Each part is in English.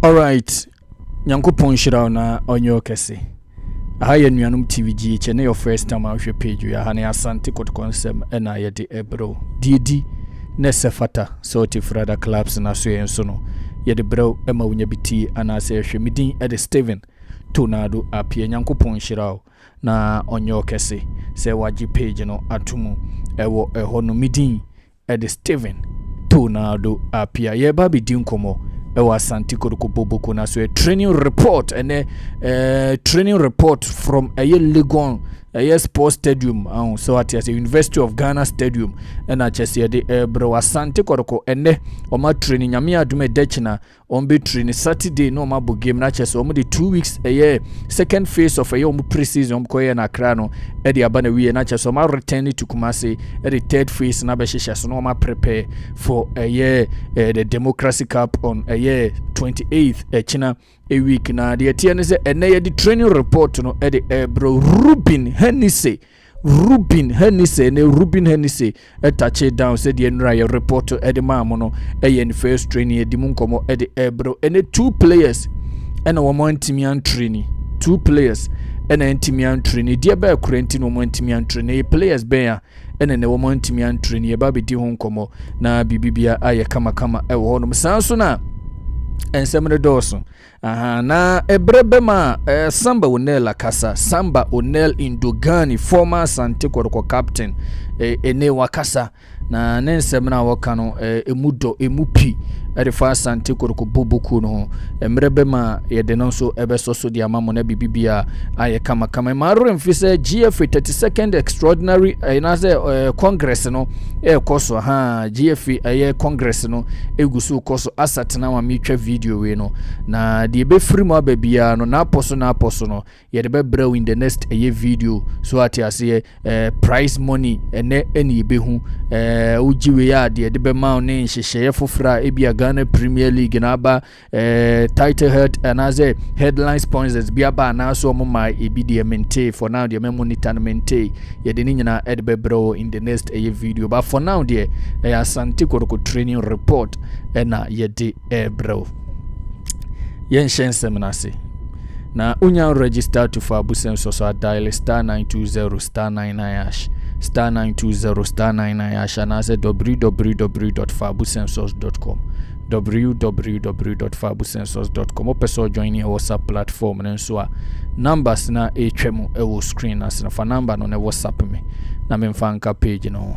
All right. Nyankopon shira na onyo kese. Aha ye nuanum TVG che na your first time ahwe page ya ha na asante Kotoko nsem na ye de ebro. Didi na sefata so ti frada clubs na so yenso no. Ye de bro ema wonya biti anase hwe midin e de Steven Tonado apie Nyankopon shira na onyo kese. Se waji page no atumu ewo eho no midin e de Steven Tonado apie ye ba bi din komo ewa santi Kotoko boboko na so a training report and training report from a Legon a sports stadium so at the University of Ghana stadium and I just the bro asante Kotoko and oma training nyame adume dechina on be training Saturday no ma game na chese omo the 2 weeks a year second phase of a year pre-season koye na Accra no e de aba na we na chese oma return to Kumasi e the third phase na be hihye so no ma prepare for a year the Democracy Cup on a year 28th China a week na the TNS and the training report no e de bro Ruben Hennessy touch it down said the NRA report at the mamono a first training at the munkomo at the ebro and the two players and a woman timian training 2 players and an timian training dear bear currently no timian training players bear and then a woman timian training baby di honkomo na bibia aye kama e wono sansona and Samuel Dawson. Na Ebrebema Samba Onel Akasa, Samba Onel Indogani, former Santi Kotoko captain, Ene Wakasa, na Nensemna Wakano, Emudo, Emupi, Erifa Santi Kotoko Bubukuno, Ebrebema, Yedenonso, Ebesoso, Diamamone Bibia, Ayakama Maru and Fise, GFA 32nd Extraordinary, Naze Congress, no, Koso, GFA, a Congress, no, Egusu Koso, Asatana, Mitre video, no, na the be free mo babia no na poso no ye de be brew in the next year video so at ya say prize money ene be hu ujiwe ya de be ma ne nhyehyeye fofra e bia Ghana Premier League na ba title head and as a headline sponsors bia ba na so mo mai e bi de maintain for now de monitor maintain ye de nyina e de be brew in the next year video but for now de Asante Kotoko training report na ye de brew yen shen seminase na unya register to for abusem so dial star 920 star 99 star 920 star 99 and as www.fabusensos.com www.fabusensos.com opeso join your WhatsApp platform and so numbers na etwemu e wo screen as na for number no na WhatsApp me na memfanka page no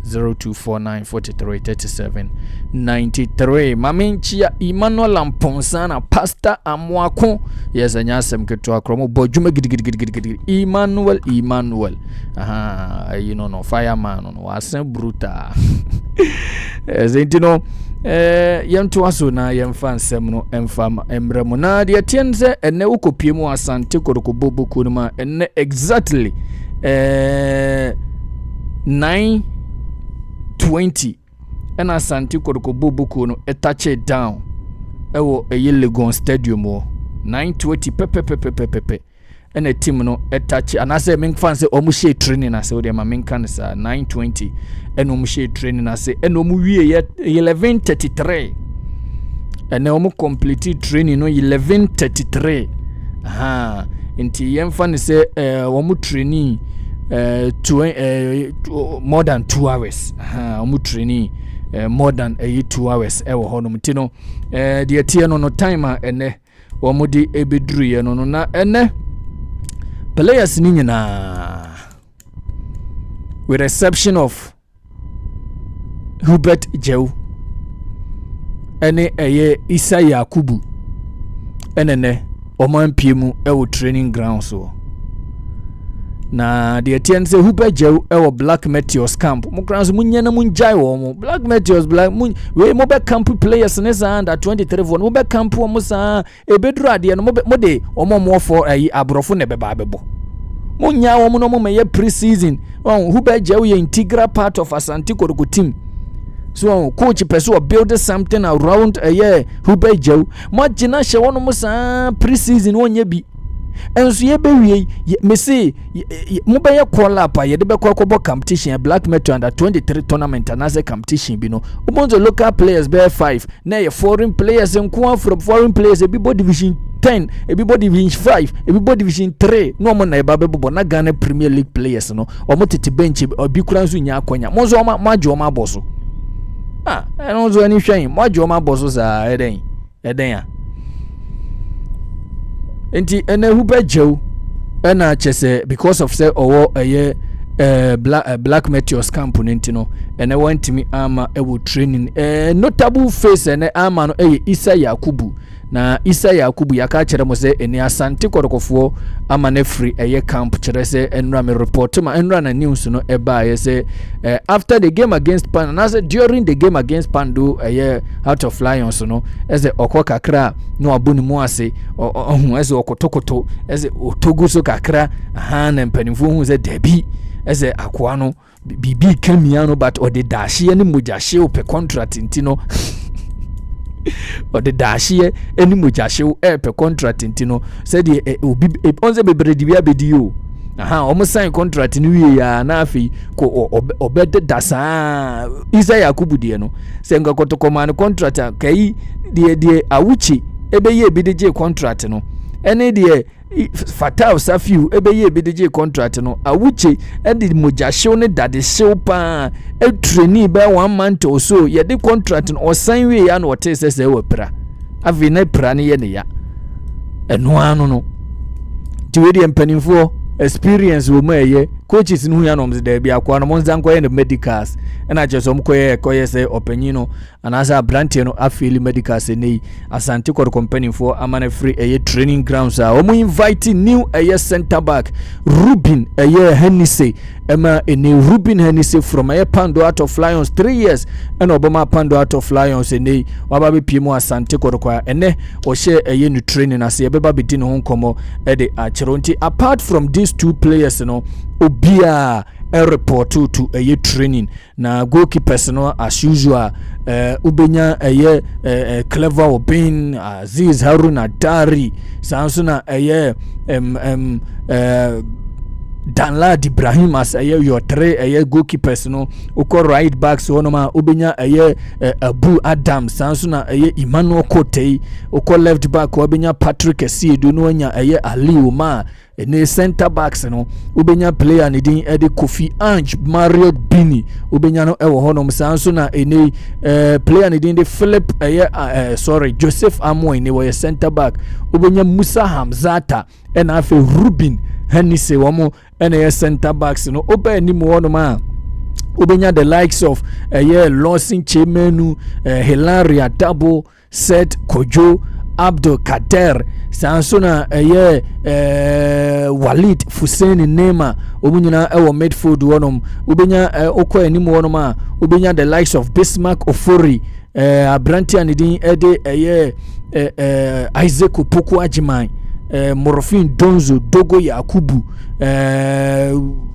0249433793 mamenchia Emmanuel Lamponsa Pastor Amwako yes anyasem keto akromo bodwuma gidigidi Emmanuel you know no fireman no wasen brutal zentino yemto aso na yemfa nsem no emfam emremo na de tienze enne ukopiemu Asante Kotoko boboku no ma enne exactly 9:20 and Asante Kotoko boboku no touch it down ewo Legon stadium 9:20 pepe and a team no touch and I say men fans say omushe training I say dem men kan say 9:20 and omushe training I say and omu wie 11:33 and omu complete training no 11:33 inti yemfa say omu training more than 2 hours omu training more than 2 hours ewo hono mtino de tie no timer ene omu di ebedru ye no na ene players ni nyina with exception of Hubert Jew ene Isa Yakubu enene omampiemu ewo training ground so na the TNC Hubert Jew ewo Black Meteors camp mukranso munyana munjai wo Black Meteors we mo be camp players nesa under 23 von mo be camp wo musa ebedru ade no mo de omo for abrofo ne beba bebo munya wo no mo meye pre-season Hubert Jew ye integral part of Asante Kotoko team so coach person build something around Hubert Jew mo gina she wono musa pre-season wonye bi enso ye be wie me say mo be ye call up ye de be kwakwo competition Black Metal under 23 tournament and as a competition bi no omonzo local players be 5 na ye foreign players nko from foreign players everybody division 10 everybody division 5 everybody division 3 no mo na e ba be bobo na Ghana Premier League players no omo tete bench obi kura nso nya akwanya mo zo ma jo ma boso eno zo ani hwan mo jo ma boso za eden a enti ene hu be jew ena chese because of say owo eye Black Meteors camp no ene wantimi ama ewo training notable face ene ama no Isa Yakubu na Isa Yakubu yaka kire mo se eni Asante Kodokofo ama ne free camp kire se enra me report ma enra na news no eba ye se after the game against Pan na se during the game against Pando Heart of Lions no eze okwa kakra no abuni mu ase ohun eze okotokoto eze otoguso kakra na mpanimfo hu se debi eze akwa no bibi kamia no but o de dashie ne mujahye ope contract ntino o de dashie eni mujahye ope contract ntino said obi onze bebredi bia bedi o omo sign contract ni wie ya na afi ko obede dasa Isa Yakubu de no se nga Kotoko man contract kai de awuchi ebeye bideje contract no ene de Fatal Safiu ebeye BDJ contract no awuche edi mojahyew ne dade hyew pa trainee by 1 month or so ye de contract no osan we ya no wote sese we pra avi na pra ne ye ne ya eno anu no ti we de mpanimfo experience wo maye coaches no ya no mze da bia kwa no monzan kwa ne medicals na jeso mkoye say opanyino anasa brantie no afili medicals nei Asante company for amana free training grounds omo invite new center back Ruben Hennessy Ruben Hennessy from Pando Out of Lions 3 years and Obama Pando Out of Lions nei wababe pimo Asante kwa ene o share new training as ye beba bidin ho komo de acheronti apart from these two players no obia a report to a training na goalkeepers no as usual ubenya Clever Obin Aziz Haruna Dari Sansuna Danlad Ibrahim as your three goalkeepers no uko right backs wonoma ubenya Abu Adam Sansuna Emmanuel Kote uko left back ubenya Patrick Esiedu no nya Ali Umar ne center backs no ubenya player ne din ede Kofi Ange Mario Bini ubenya no ewo honom Sansuna player ne din de Philip Joseph Amoy ne wo center back ubenya Musa Hamzata and afi Ruben Hennessy wamo ene center backs no oba ni mo wonoma ubenya the likes of Lawson Chemenu Hilaria Dabo Seth Kojo Abdul Kader Sansona Walid Fuseni Nema obunyina ewo midfield wonom ubenya okwa enimu wonoma ubenya the likes of Bismarck Ofori Abrantia nidin ede Isaac Opoku Ajiman Morofin Donzo Dogo Yakubu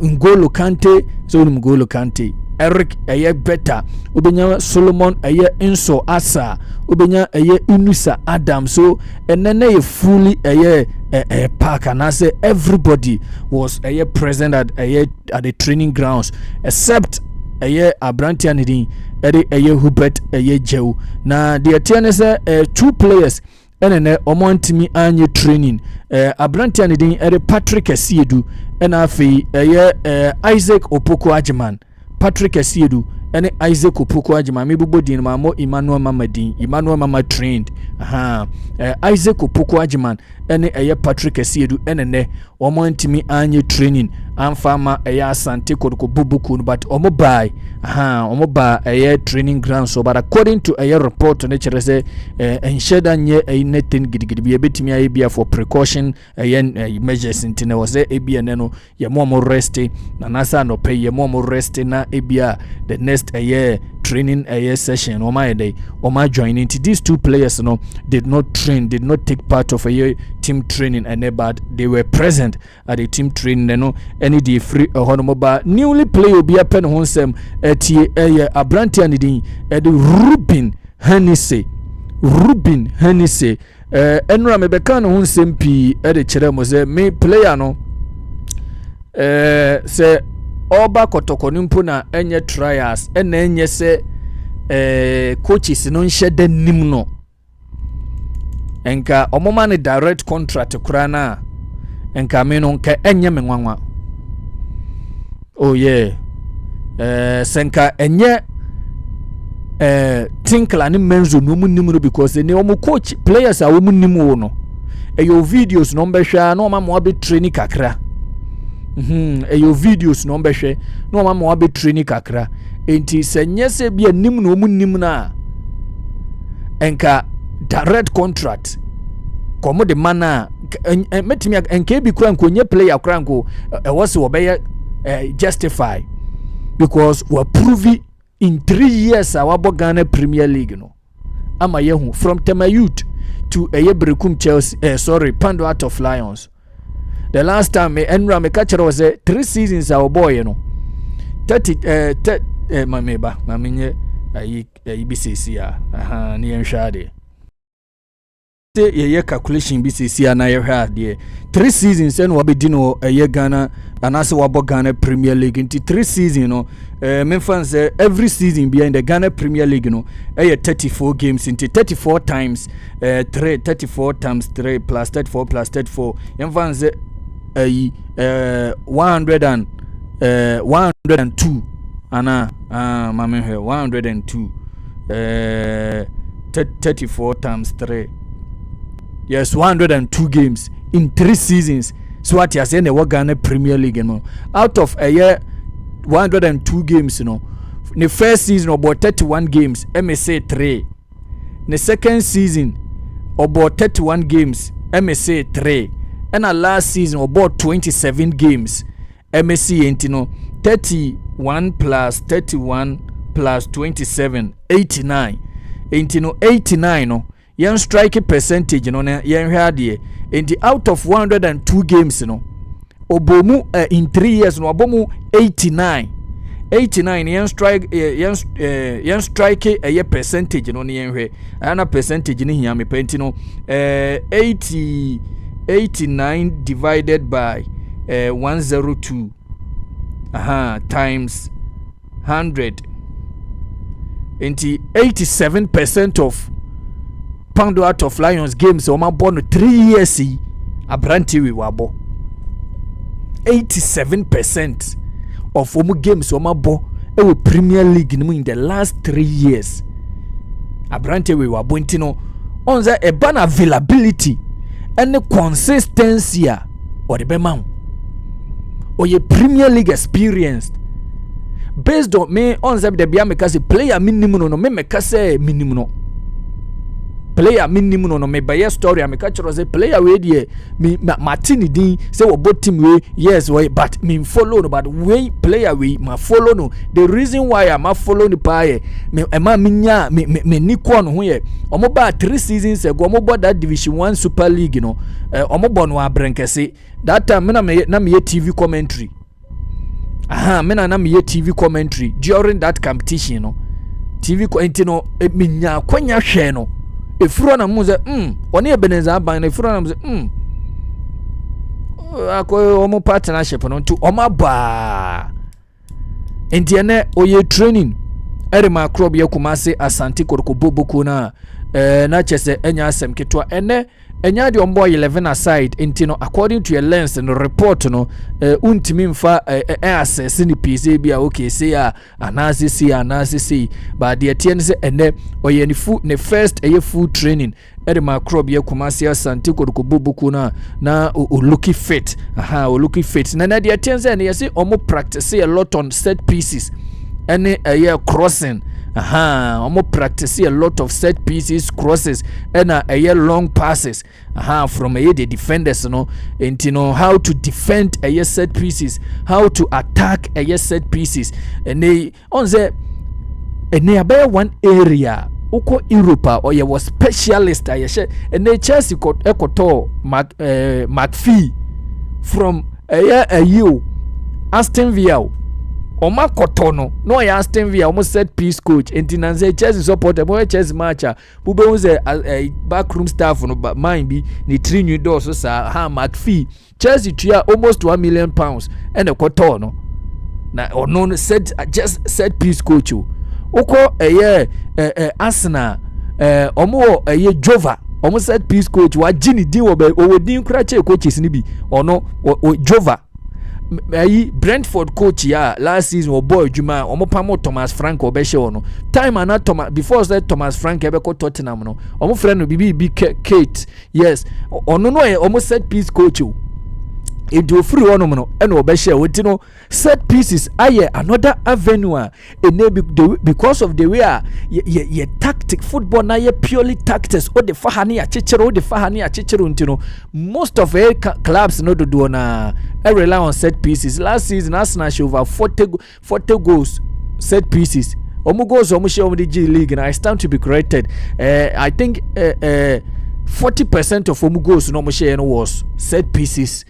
Ngolo Kante Ngolo Kante Eric Beta ubenya Solomon Inso Asa ubenya Inusa Adam so enene fully park and I say everybody was present at the training grounds except Abrantia nidin Hubert Jew na the TNS 2 players ene omontimi anye training Abrantia nidin Patrick Esiedu ena afi Isaac Opoku Ajiman Patrick Esiedu ene Isaac Opoku Ajiman mebubo din mamo Emmanuel Mama trained Isaac Opoku Ajiman ene Patrick Esiedu ene omontimi anye training amfama Asante Kodoko bubuku but omobai training ground so but according to report ne chere say ensheda nye anything gidigidi bi ebetimi ayebia for precaution measures intine was ebia neno ye mo rest na nasa no pay ye mo rest na ebia the next training session oma join into these two players no did not take part of team training and but they were present at the team training no any the free honomoba newly play obi apen honsem Abrantia nidin Ruben Hennessy enra me beka no ho nsem pi e de kire mo se me player no se oba Kotoko nimpo na enye trials na enye se coaches no nhye da nim no enka omoma ne direct contract kura na enka me no nka enye me nwanwa oh yeah senka enye tinkla ne menzo no munim no because ne omo coach players a wo munim wo no eyo videos no mbehwa na oma mo be training kakra eyo videos no mbehwe na oma mo be training kakra enti senye se bia nim no munim na enka direct contract komo de mana metimi enka bi kura nkonye player kura nko was wo be justify because we prove in 3 years our Ghana Premier League no ama yehu from Tema Youth to Brekum Chelsea Pando Out of Lions. The last time Enra me catcher was 3 seasons our boy you know 30 mameba maminye BCC aha ni enhwade ye calculation BCC na ye hwade 3 seasons and we be no Ghana and as we Ghana Premier League into 3 seasons no men fans every season behind the Ghana Premier League no 34 games into 34 times 34 times 3 plus 34 plus 34 men fans 102 ana mama 102 34 times 3 yes 102 games in 3 seasons so what you say the Ghana Premier League no out of a year 102 games no the first season about 31 games MSA 3 the second season about 31 games MSA 3 and the last season about 27 games MSC entino 31 plus 31 plus 27 89 entino 89 no yan strike percentage no na yan hwade enti out of 102 games no obomu in 3 years no obomu 89 yan strike percentage no na yan hwe ana percentage ni hia me penti no 89 divided by 102 times 100 enti 87% of Pando Out of Lions games o ma born 3 years abranti we wabo 87% of omu games o ma bo e Premier League in the last 3 years abranti we wabo ntino onza e ban availability and consistency or the bema or your Premier League experience based on me onza the bia make say player minimum no me make say minimum no player minimum no me buy story am catch say player we dey me Martin din say we both team we yes we but me follow no but we player we ma follow no the reason why I ma follow the paye me ma minya me niko no ho ye omo ba 3 seasons ago omo bo that Division 1 Super League no omo bo no abrenkese that time na me TV commentary me na me TV commentary during that competition no TV no minya kwanya hwe no efuro na mu ze oni Ebeneza aban na efuro na mu ze akoy omo partnership no to omo ba entiene oye training erema club ye Kumase Asante Kotoko Boboko na chese enya asem ketwa ene enya de ombo 11 aside entino according to your lens and report no untimi mfa assess ni pc bia okay say analysis but the atien say ene oye ni fu ne first full training erema club ye Kumase Asante Kotoko Boboko na looking fit looking fit na the atien say ene say omo practice a lot on set pieces ene crossing omo practice a lot of set pieces crosses and long passes from the defenders no and you know how to defend set pieces, how to attack set pieces and they on the about one area uko Europa or was specialist and they Chelsea got Ekoto McPhee from you Aston Villa Oma Kotono no ya Aston Villa almost set piece coach enti na say Chelsea supporter mo Chelsea match we be say backroom staff no mind be ni three doors so sa ha McPhee Chelsea tua almost £1 million and Kotono na ono set piece coach uko Arsenal omo Jova almost set piece coach wa Gini din wo din kura che coaches ni bi ono Jova Brentford coach ya last season o boy Juma omo pamo Thomas Frank obehye ono time ana Thomas before that Thomas Frank ebe ko Tottenham no omo friend no bibi Kate yes ono no omo set piece coach o into free one no and obehye we no set pieces aye another avenue because of the way ye tactic football na ye purely tactics o de fahani achechero ntino most of clubs no do na rely on set pieces. Last season Arsenal show over 40 goals set pieces omu goals omu share omu the G League and I stand to be corrected. I think 40% of omu goals no omu share no was set pieces.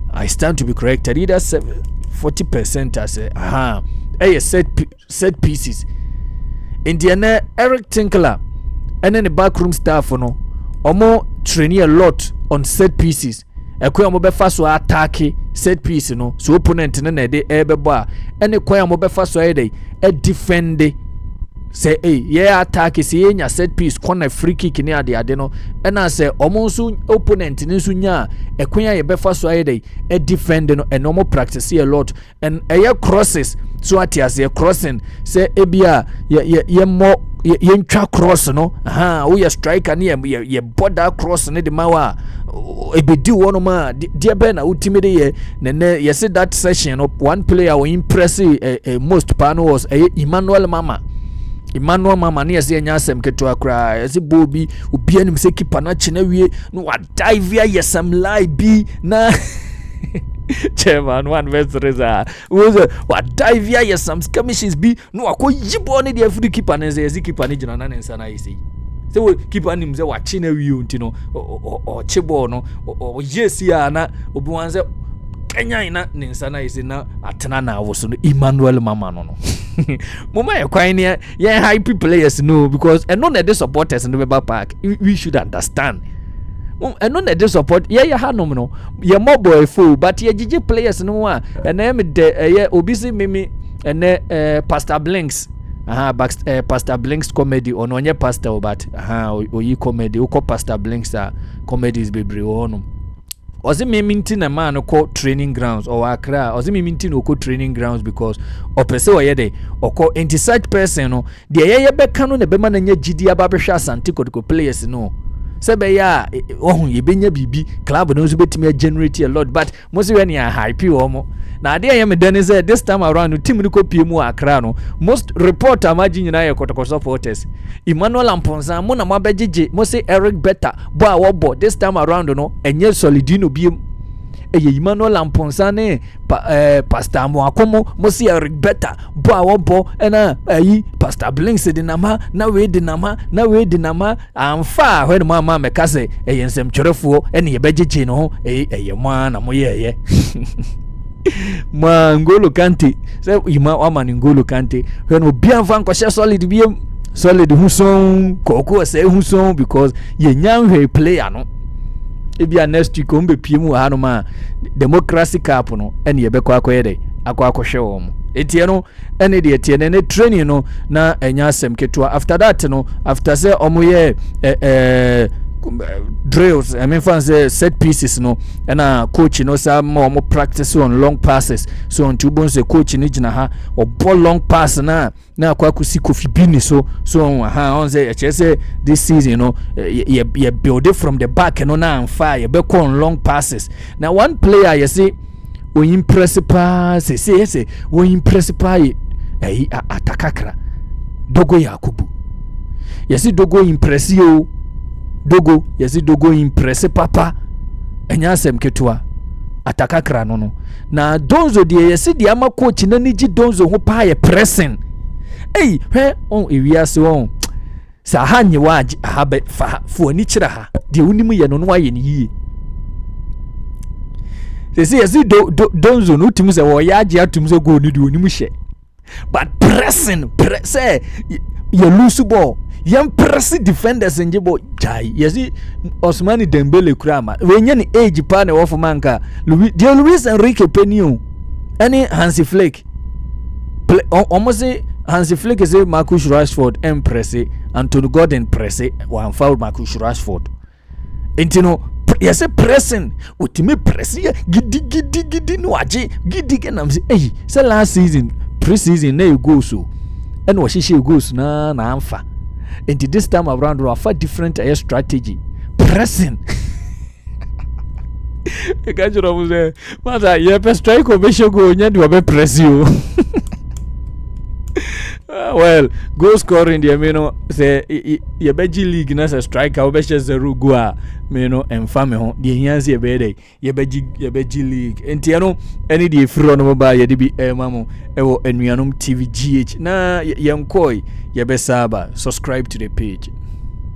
I stand to be corrected. Either 40% as set pieces. In the Eric Tinkler and then the backroom staff no omo training a lot on set pieces. Ekwe mo be fa so attack set piece no so opponent na de ebebo a ene kwan mo be fa so e defend say attack say nya set piece corner free kick ni ade no na say omo so opponent ni so nya ekwan ye be fa so e defend no and omo practice a lot and crosses so atias crossing say ebia ye mo ye ntwa cross no wo ye striker ni ye border cross ni de mawa ebedi wono ma de be na ultimate ye na ye see that session of one player who impress most pan was Emmanuel Mama ni ase nya asem keto akra ase bobi obi anim se keeper na chena wie no wa dive ya some lie bi na chairman one versus wa dive ya some skirmishes bi no akoyibo ne de free keeper na se keeper ne jina na nsa na yesi se wo keeper anim se wa chena wie ntino o chebo no o yesi ana obi wan se Kenya ina ninsa na yesi na atena na wo so Emmanuel Mama no mama ya kwan ya hype players no because and no the supporters in the Weber Park we should understand and no the support ya hanom no ya mobile fool but ya gigi players no wa and em de obisi mimi and Pastor Blinks Pastor Blinks comedy on onye pastor but oyi comedy uko Pastor Blinks comedies bebre ono ozi meminti na man ko training grounds or Accra ozi meminti no ko training grounds because opese wo yede oko anti such person no de ye be kanu na be ma na nya gidi ababehwa Asante Kotoko players no sebe ya ohun ye benya bibi club no so betimi generate a lot but most when you hype omo na ade ya me dane say this time around team ni ko pie mu Accra no most report amagi nyina ye Kotoko supporters Emmanuel Amponza mo na mabejeje mo say Eric Better bo a wo this time around no enye solidino biem Emmanuel Amponza ne Pastor Mwakomo mo say Eric Better bo a wo na Pastor Blinks de nama na we de nama amfa when mama meka say ensem twerefo ene ye bejeje no mo na mo ye Ngolo Kante say ima man Ngolo Kante when obi anfa nkoshe solid huson koko say huson because ye nyanhwe player no ebia next week ombe piemu hanu ma democracy cup no ene ye bekọ akoyede akohwe wo mo etie no ene de etie ne training no na enya asem ketua after that no after say omoye drills I mean fancy set pieces no and coach no say more practice on long passes so on two bones coach ni gina ha or ball long pass na kwakusi Kofi Bini so on say this season you know you build it from the back and na and fire you be on long passes now one player you see we impress pa say we impress pa atakakra Dogo Yakubu you see Dogo impress you Dogo yesi Dogo impresse papa enya asem ketua atakakra no na Donzo de yesi de ama coach na niji Donzo ho pa ye pressing on ewiase on sa hanye waji habe fa fu ani kira ha de unimu ye no aye ni yie yesi Donzo no timi se wo ya age atum se go ni de unimu hye but pressing say you lose ball yam press defenders nje bo jai yesi Ousmane Dembele kurama wenye ni age pa na wo manka Luis Enrique Penio any Hansi Flick almost Hansi Flick say Marcus Rashford press Anthony Gordon press one foul Marcus Rashford intino yes pressing utime press ya gidi no aje gidi kenam say last season pre-season na go so and what she goes na amfa and this time around we have different strategy pressing e ka juro mo say mother you be strike obesho go nya do be press you well goal scoring the say ye beji league na say striker obesho zero go a me no emfa me ho the hianse ye be dey ye beji league enti e no any the free no ba ye de bi mamo e wo anuanom TV GH na ye nkoi ye be saba subscribe to the page.